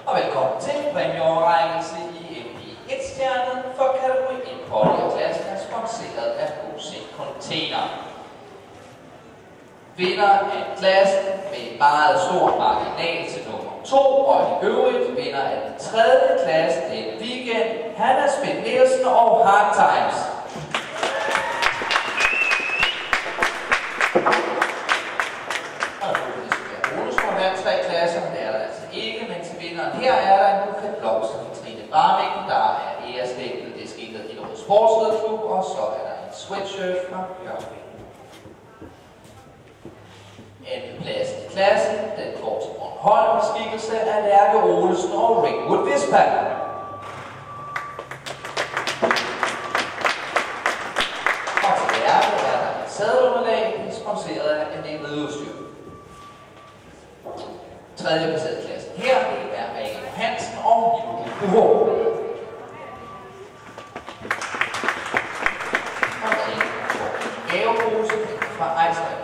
Og velkommen til præmieoverrækkelse i MD1-stjernet for kategori indhold i klassen er sponsoreret af HC Container. Vinder af klassen med en meget stor marginal til nummer 2, og i øvrigt vinder af den 3. klasse denne weekend, Hanna Schmidt Nielsen og Hard Times. Det er der altså ikke, men til vinderen her er der en buket blomster fra Trine Braming, der er æreslægtet, det er skiltet i Norge Sportsredklub, og så er der en sweatshirt fra Bjørkving. Andenpladsen i klassen, den går til Bornholm med skikkelse af Lærke Olesen og Ringwood Vispan. Og til Lærke er der et sadelunderlag, sponsoreret af en ridudstyr. Tredje placeret i klassen her, det er Rikke Hansen og Julie Uho. Og Rikke får en gavepose fra Ejsland.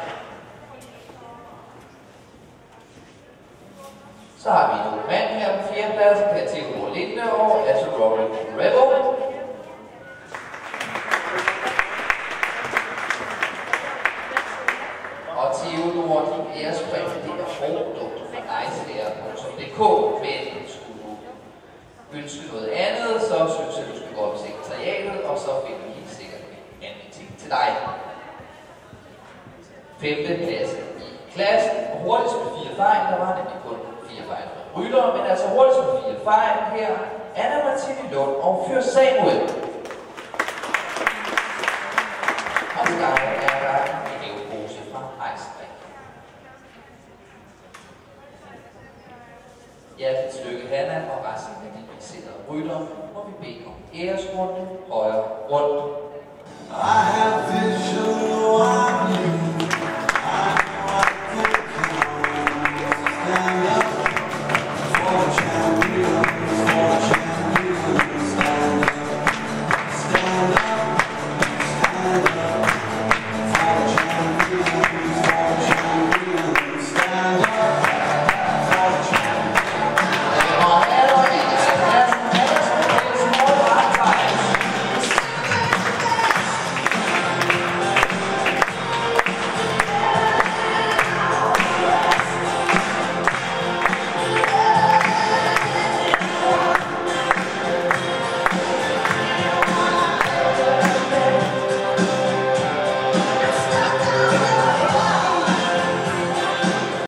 Så har vi nogle mand her på 4. pladsen, Per Theodor Linde og Lasse Rory Rebel. Og Theodor, din ærespræmie, det er produkter fra nicehair.dk, men skulle du ønske noget andet, så synes jeg, du skal gå op i sekretariatet, og så finder vi helt sikkert en anden ting til dig. 5. klasse i klassen, og hurtigst med 4 fejl, der var nemlig kun 4 fejl for rytter, men altså hurtigst med 4 fejl her, Anna Martine Lund og Fyr Samuel. Og til dig er der en gavepose fra Ejsland. Hjerteligt tillykke, Hanna, og resten af de placerede rytter, hvor vi beder om æresrunde, højre rundt. I have vision,